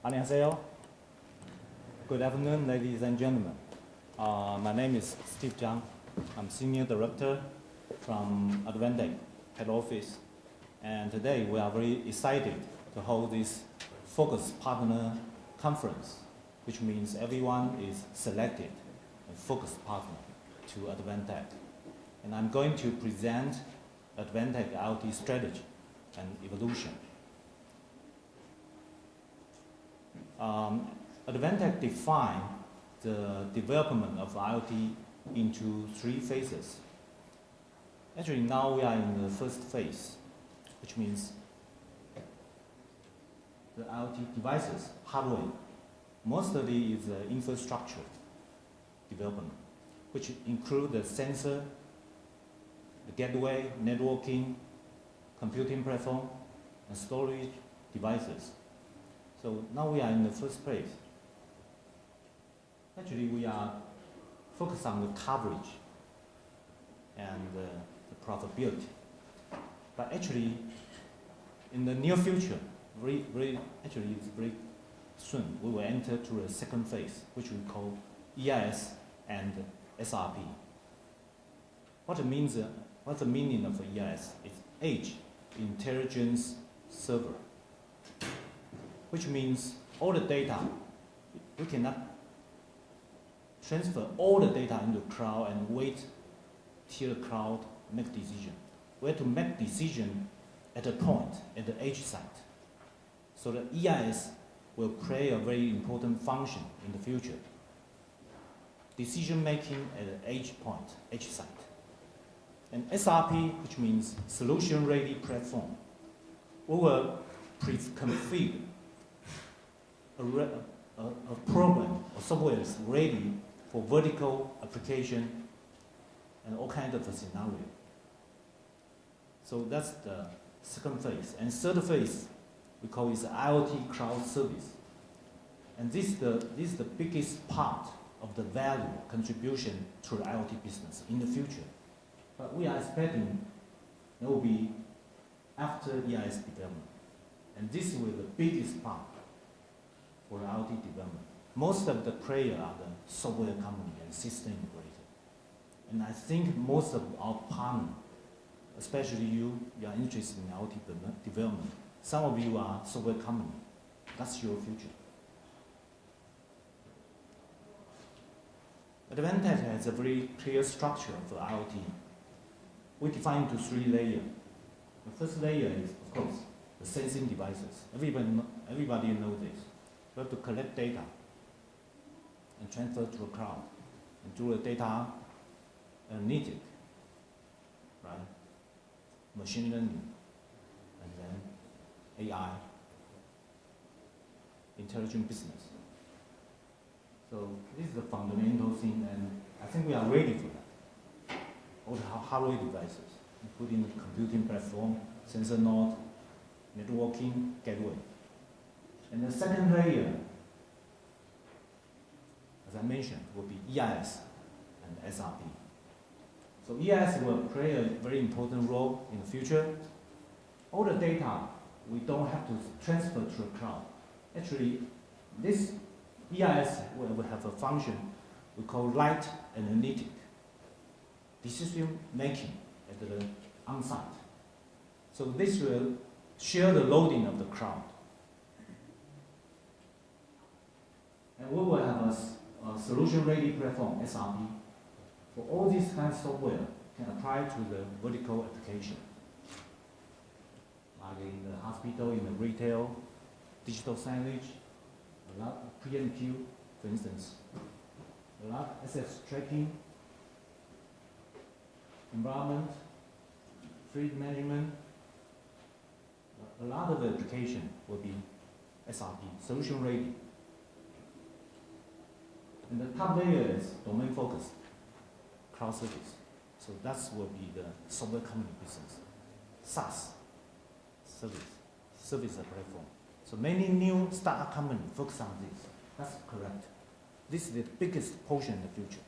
안녕하세요. Good afternoon, ladies and gentlemen. My name is Steve Chang. I'm Senior Director from Advantech Head Office. And today we are very excited to hold this Focus Partner Conference, which means everyone is selected a focus partner to Advantech. And I'm going to present Advantech IoT strategy and evolution. Advantech defined the development of IoT into 3 phases. Actually, now we are in the first phase, which means the IoT devices, hardware, mostly is the infrastructure development, which include the sensor, the gateway, networking, computing platform, and storage devices. So now we are in the first phase. Actually, we are focused on the coverage and the profitability. But actually, in the near future, actually it's very soon, we will enter to a second phase, which we call EIS and SRP. What's the meaning of EIS? It's Edge Intelligence Server, which means all the data, we cannot transfer all the data into the cloud and wait till the cloud make decision. We have to make decision at a point, at the edge site. So the EIS will play a very important function in the future. Decision making at the edge point, edge site. And SRP, which means Solution Ready Platform, we will configure a program or software is ready for vertical application and all kinds of scenario. So that's the second phase. And third phase, we call it IoT cloud service. And this is the biggest part of the value contribution to the IoT business in the future. But we are expecting it will be after EIS development. And this will be the biggest part for the IoT development. Most of the players are the software company and system integrator. And I think most of our partners, especially you are interested in IoT development. Some of you are software company. That's your future. Advantech has a very clear structure for IoT. We define into 3 layers. The first layer is, of course, the sensing devices. Everybody knows this. We have to collect data and transfer to the cloud and do the data analytics, right? Machine learning, and then AI, intelligent business. So this is the fundamental thing, and I think we are ready for that. All the hardware devices, including the computing platform, sensor node, networking, gateway. And the second layer, as I mentioned, will be EIS and SRP. So EIS will play a very important role in the future. All the data, we don't have to transfer to the cloud. Actually, this EIS will have a function we call light analytic, decision making at the on-site. So this will share the loading of the cloud. And we will have a solution-ready platform, SRP, for all these kinds of software can apply to the vertical application. Like in the hospital, in the retail, digital signage, a lot of P&Q, for instance, a lot of asset tracking, environment, fleet management, a lot of the application will be SRP, solution-ready. And the top layer is domain focused, cloud service. So that will be the software company business, SaaS, service platform. So many new startup companies focus on this. That's correct. This is the biggest portion in the future.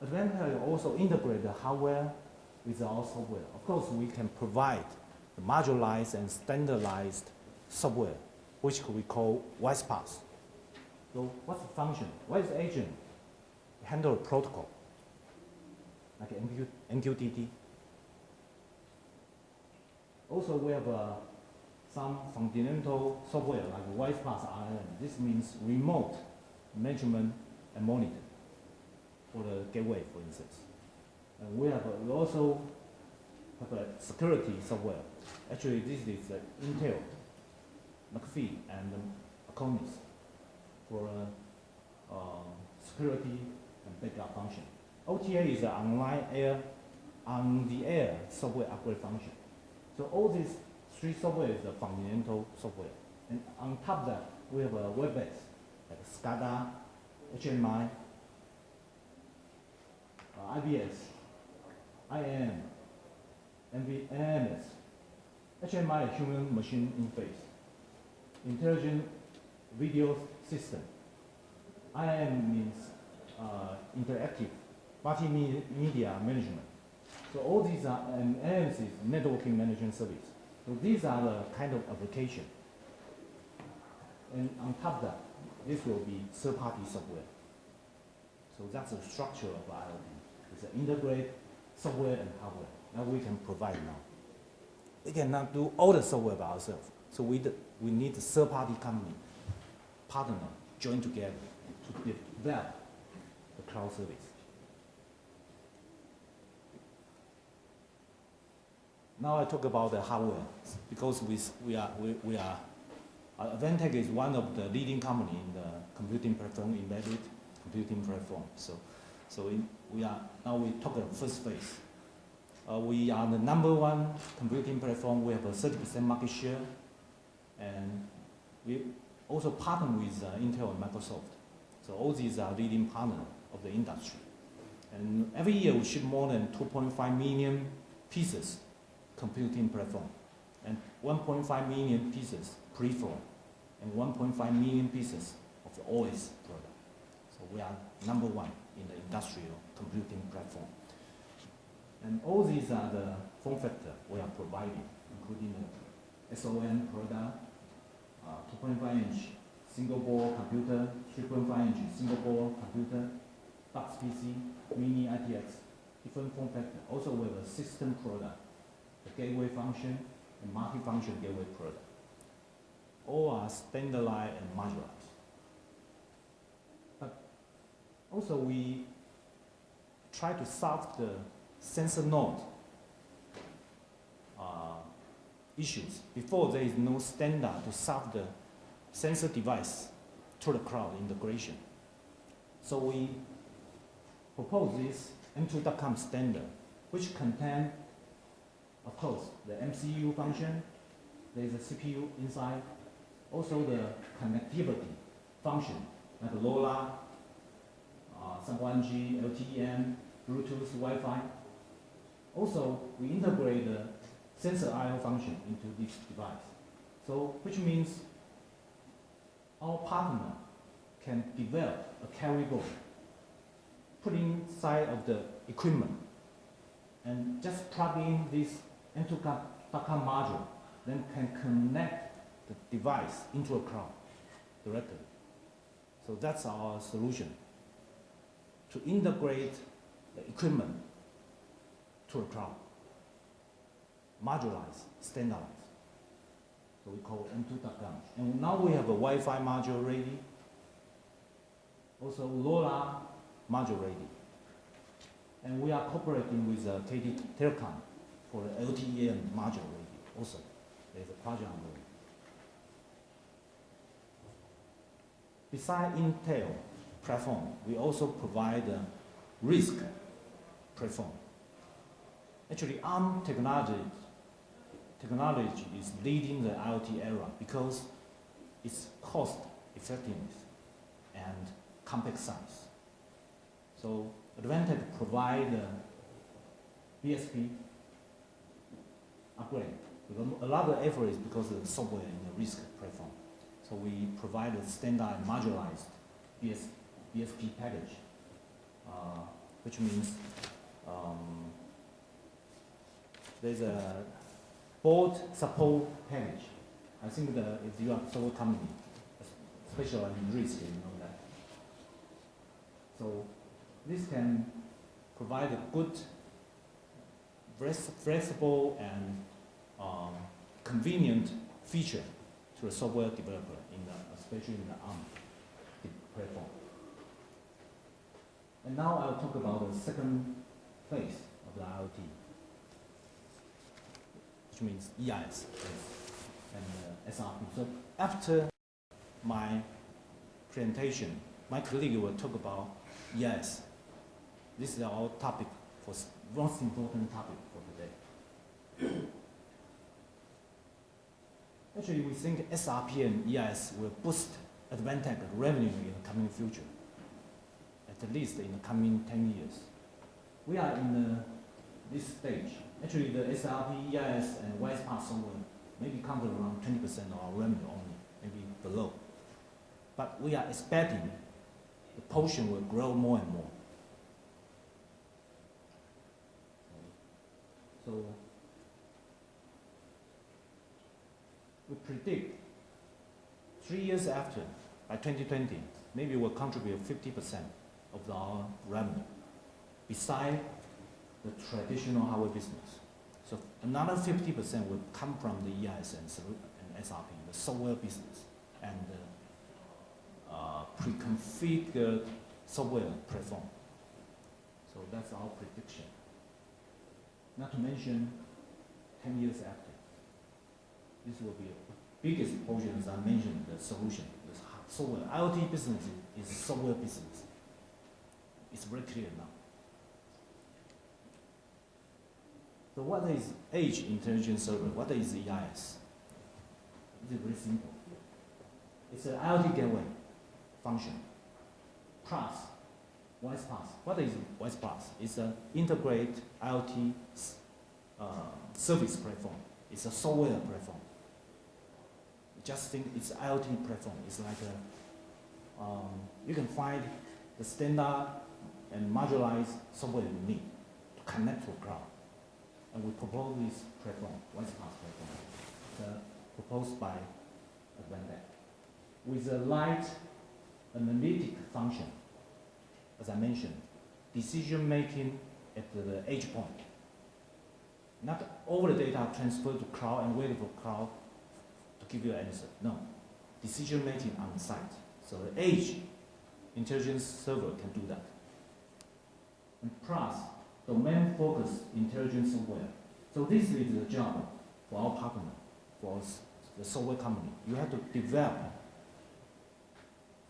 Advantech also integrate the hardware with our software. Of course, we can provide the modularized and standardized software, which we call wise path. So what's the function? What is the agent? Handle a protocol, like MQTT. Also, we have some fundamental software like wise path RLM. This means remote management and monitoring for the gateway, for instance. And we also have a security software. Actually, this is Intel, McAfee, and Aconis for security and backup function. OTA is an on-the-air software upgrade function. So all these three software is a fundamental software. And on top of that, we have a web-based, like SCADA, HMI, IBS, IAM, NVMS, HMI, human-machine interface, intelligent video system. IAM means interactive multimedia management. So all these are, and AMS is networking management service. So these are the kind of application. And on top of that, this will be third-party software. So that's the structure of IoT. It's an integrated software and hardware that we can provide now. We cannot do all the software by ourselves. So we need a third-party company, partner, join together to develop the cloud service. Now I talk about the hardware because Advantech is one of the leading company in the computing platform, embedded computing platform. We talk about first phase. We are the #1 computing platform. We have a 30% market share, and we also partner with Intel and Microsoft. So all these are leading partners of the industry. And every year we ship more than 2.5 million pieces computing platform, and 1.5 million pieces peripheral, and 1.5 million pieces of the OS product. So we are #1 in the industrial computing platform. And all these are the form factor we are providing, including the SON product, 2.5-inch single board computer, 3.5-inch single board computer, box PC, mini ITX, different form factor. Also we have a system product, the gateway function, and multi-function gateway product. All are standardized and modularized. But also we try to solve the sensor node issues. Before, there is no standard to solve the sensor device to the cloud integration. So we propose this M2.com standard, which contains, of course, the MCU function. There is a CPU inside. Also the connectivity function, like LoRa, 3.1G, LTE-M, Bluetooth, Wi-Fi. Also, we integrate the sensor I/O function into this device. So, which means our partner can develop a carry board, put inside of the equipment, and just plug in this M2.com module, then can connect the device into a cloud directly. So that's our solution, to integrate the equipment to a cloud, modularized, standardized. So we call M2.com. And now we have a Wi-Fi module ready, also LoRa module ready. And we are cooperating with KT Telecom for the LTE module ready also. There's a project ongoing. Besides Intel platform, we also provide a RISC platform. Actually, ARM technology is leading the IoT era because its cost effectiveness and compact size. So Advantech provide BSP upgrade. A lot of effort is because of the software in the RISC platform. So we provide a standard modularized BSP package, which means there's a board support package I think that if you are a software company, especially in risk, you know that. So this can provide a good, flexible and convenient feature to a software developer, especially in the ARM platform. And now I'll talk about the second phase of the IoT, which means EIS and SRP. So after my presentation, my colleague will talk about EIS. This is our topic, most important topic for today. Actually, we think SRP and EIS will boost Advantech revenue in the coming future, at least in the coming 10 years. We are in this stage. Actually, the SRP, EIS, and WISE PaaS software maybe cover around 20% of our revenue only, maybe below. But we are expecting the portion will grow more and more. So we predict 3 years after, by 2020, maybe we'll contribute 50% of our revenue, beside the traditional hardware business. So another 50% will come from the EIS and SRP, the software business, and pre-configured software platform. So that's our prediction. Not to mention 10 years after. This will be the biggest portion, as I mentioned, the solution, the software. IoT business is software business. It's very clear now. So what is Edge Intelligent Server? What is EIS? It's very simple. It's an IoT gateway function plus WISE PaaS. What is WISE PaaS? It's an integrated IoT service platform. It's a software platform. Just think it's IoT platform. It's like you can find the standard and modularized software you need to connect to cloud. And we propose this platform, WISE PaaS platform, proposed by Advantech, with a light analytic function. As I mentioned, decision making at the edge point. Not all the data transferred to cloud and wait for cloud to give you an answer. No, decision making on site. So the edge intelligence server can do that. And plus, domain-focused intelligence software. So this is the job for our partner, for the software company. You have to develop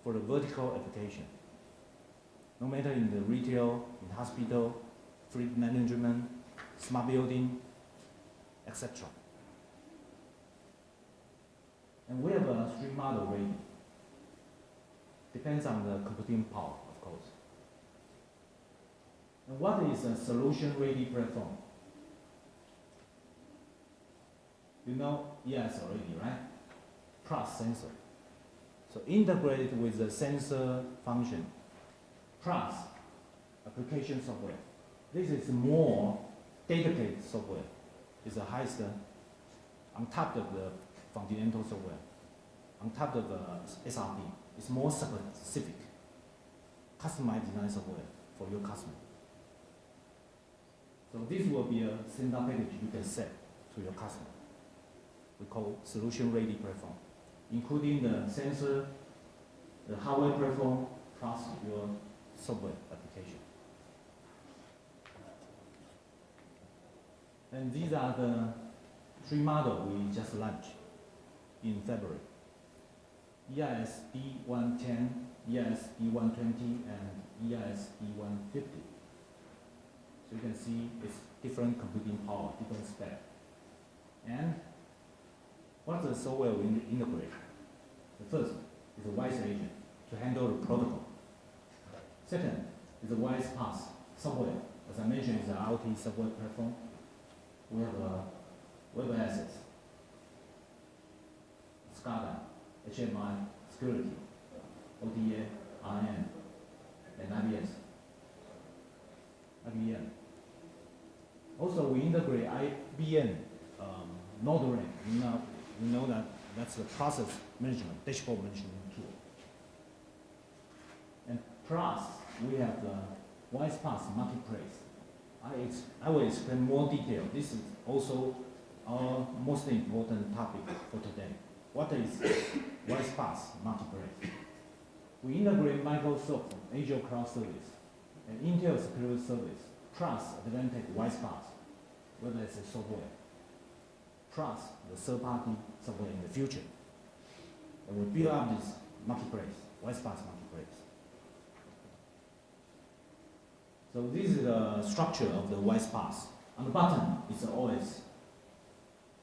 for the vertical application. No matter in the retail, in hospital, fleet management, smart building, etc. And we have a 3 model ready. Depends on the computing power, of course. And what is a solution-ready platform? You know EIS already, right? Plus sensor. So integrated with the sensor function, plus application software. This is more dedicated software. It's the highest on top of the fundamental software, on top of the SRP. It's more specific, customized design software for your customer. So this will be a standard package you can set to your customer. We call solution-ready platform, including the sensor, the hardware platform, plus your software application. And these are the 3 models we just launched in February. EIS D110, EIS D120, and EIS D150. So you can see it's different computing power, different spec. And what's the software we integrate? The first is a WISE agent to handle the protocol. Second is a WISE PaaS software. As I mentioned, it's an IoT software platform. We have web assets, SCADA, HMI, security, OTA, RN, and IBM. Also, we integrate IBM node rank. You know that That's the process management, dashboard management tool. And plus, we have the WisePass marketplace. I will explain more detail. This is also our most important topic for today. What is WisePass marketplace? We integrate Microsoft Azure Cloud Service and Intel Security Service plus Advantech WisePass, whether it's a software, plus the third-party software in the future. And we build up this marketplace, WisePass marketplace. So this is the structure of the WisePass. On the bottom is the OS,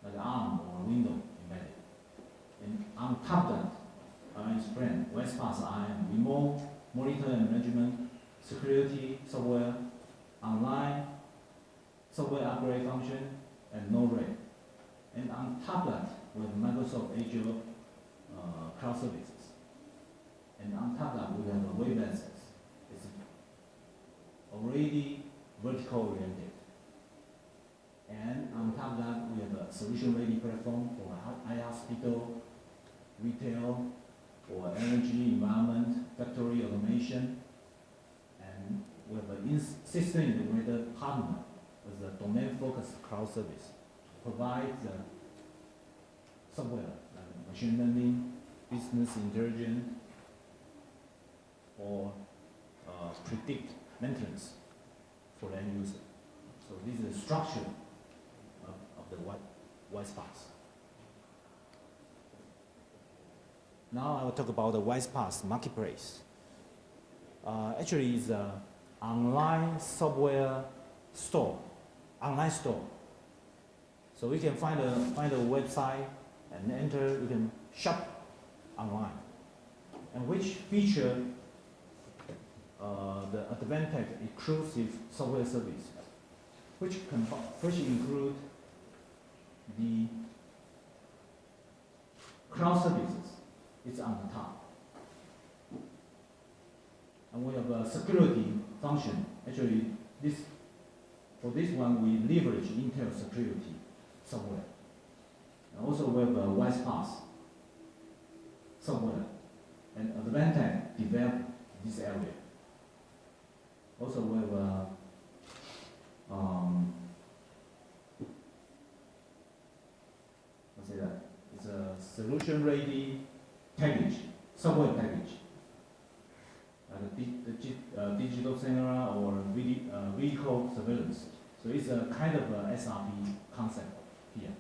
like an ARM or a window embedded. And on top of that, I explain WisePass IM, remote monitor and management, security software, online software upgrade function, and no-rate. And on top of that, we have Microsoft Azure Cloud Services. And on top of that, we have a web access. It's already vertical oriented. And on top of that, we have a solution-ready platform for hospital, retail, or energy, environment, factory automation. And we have a system integrated partner with a domain-focused cloud service to provide the software like machine learning, business intelligence, or predict maintenance for the end user. So this is the structure of the WisePass. Now I will talk about the WisePass marketplace. Actually, it's an online software store, online store. So we can find a website and enter. You can shop online, and which feature the Advantech exclusive software service, which include the cloud services. It's on the top. And we have a security function. Actually, for this one, we leverage Intel security software. And also we have a WisePass software. And Advantech developed this area. Also we have a it's a solution-ready package, software package, like a digital camera or vehicle surveillance. So it's a kind of a SRP concept here.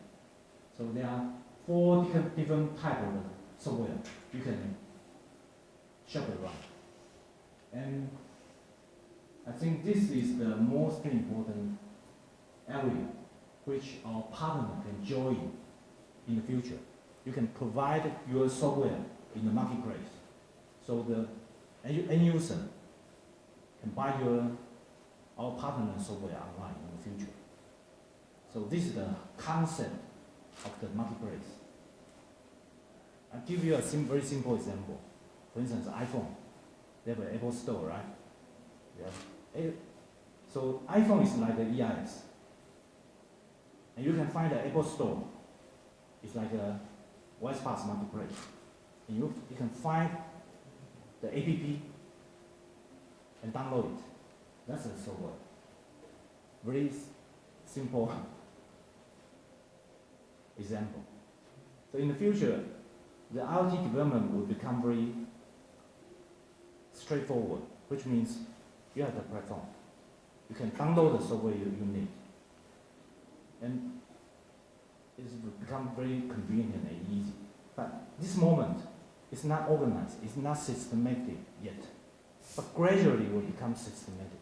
So there are 4 different types of software you can shop around. And I think this is the most important area which our partner can join in the future. You can provide your software in the marketplace, so the end user can buy our partner software online in the future. So this is the concept of the marketplace. I'll give you a very simple example. For instance, iPhone. They have an Apple Store, right? Yes. So iPhone is like the EIS. And you can find the Apple Store. It's like a WisePass marketplace. And you can find the app and download it. That's the software. Very simple example. So in the future, the IoT development will become very straightforward, which means you have the platform. You can download the software you need. And it's become very convenient and easy. But this moment, it's not organized, it's not systematic yet. But gradually it will become systematic.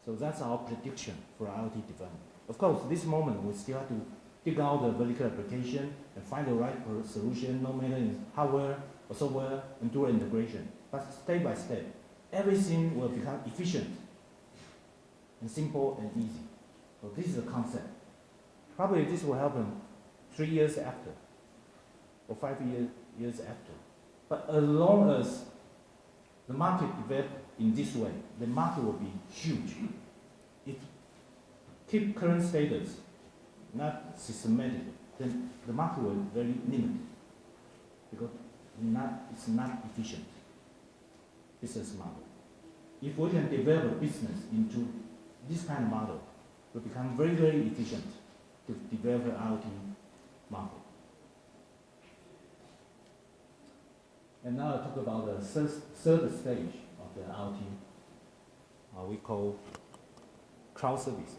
So that's our prediction for IoT development. Of course, this moment we still have to dig out the vertical application and find the right solution, no matter in hardware or software, and do integration. But step by step, everything will become efficient and simple and easy. So this is the concept. Probably this will happen 3 years after, or 5 years after. But as long as the market develops in this way, the market will be huge. If keep current status, not systematic, then the market will be very limited because it's not efficient business model. If we can develop a business into this kind of model, it will become very, very efficient to develop an IoT market. And now I talk about the third stage of the IoT, we call cloud services.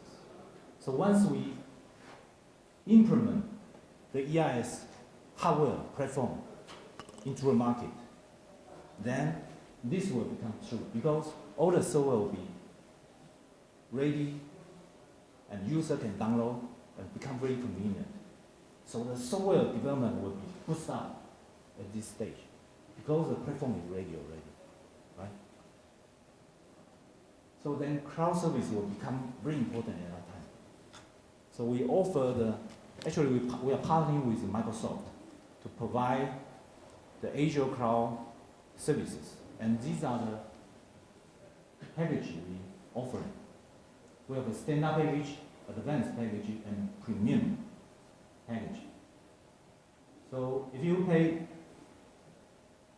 So once we implement the EIS hardware platform into the market, then this will become true because all the software will be ready and user can download and become very convenient. So the software development will be pushed up at this stage because the platform is ready already, right? So then cloud service will become very important at that time. So we offer actually we are partnering with Microsoft to provide the Azure cloud services. And these are the packages we offer. We have a standard package, advanced package, and premium package. So if you pay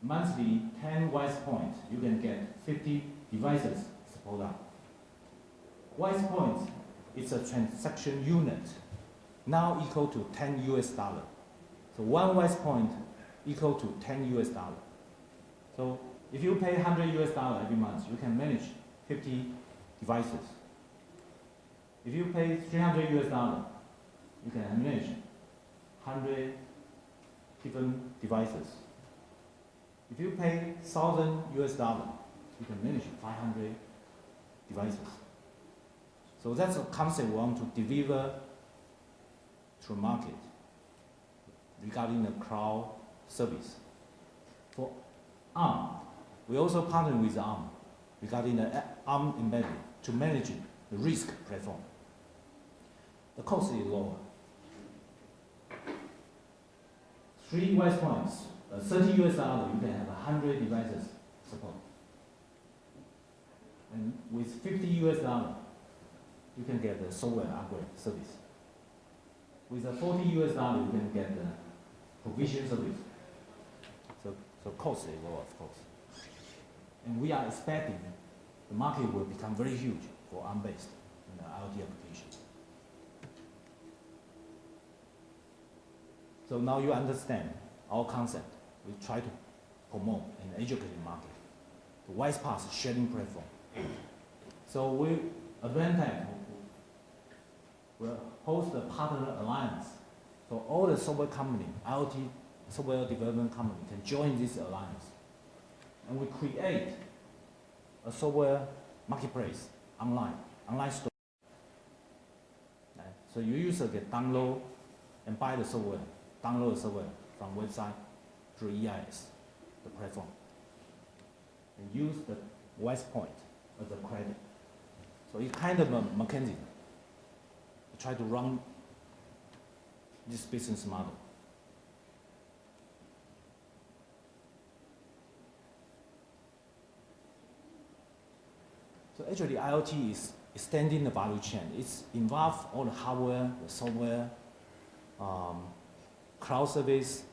monthly 10 wise points, you can get 50 devices supported. Wise points is a transaction unit, now equal to $10 US. So one wise point equal to $10 US. So if you pay $100 US every month, you can manage 50 devices. If you pay $300 US, you can manage 100 different devices. If you pay $1,000 US, you can manage 500 devices. So that's a concept we want to deliver to the market regarding the cloud service. For ARM, we also partner with ARM regarding the ARM embedded to manage the risk platform. The cost is lower. 3 wise points, $30 US, you can have 100 devices support. And with $50 US, you can get the software upgrade service. With a $40 US, you can get the provision service. So cost is low, of course. And we are expecting the market will become very huge for ARM-based in the IoT applications. So now you understand our concept. We try to promote and educate the market. The WisePass sharing platform. So we, Advantech, will host a partner alliance. So all the software company, IoT software development company can join this alliance. And we create a software marketplace online store. Right? So your user can download and buy the software, download the software from website through EIS, the platform, and use the Wise Point as a credit. So it's kind of a mechanism to try to run this business model. So actually IoT is extending the value chain. It's involved all the hardware, the software, cloud service,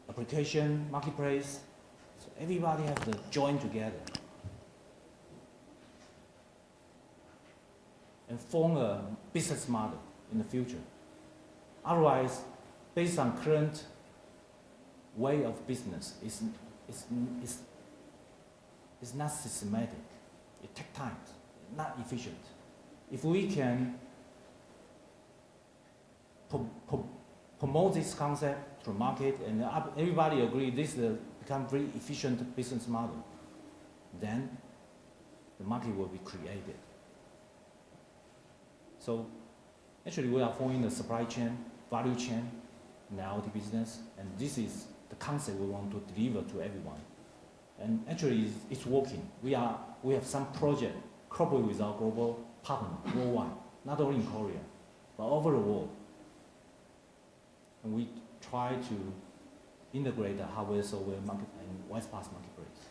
application, marketplace. So everybody has to join together and form a business model in the future. Otherwise, based on current way of business, it's not systematic. It takes time, not efficient. If we can promote this concept to the market and everybody agree this become very efficient business model, then the market will be created. So actually we are following the supply chain, value chain in the IoT business, and this is the concept we want to deliver to everyone. And actually it's working. We have some project coupled with our global partner worldwide, not only in Korea, but over the world. And we try to integrate the hardware, software, market, and WisePass marketplace.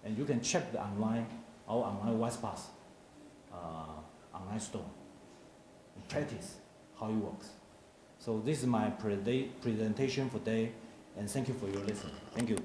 And you can check our online WisePass online store and practice how it works. So this is my presentation for today, and thank you for your listening. Thank you.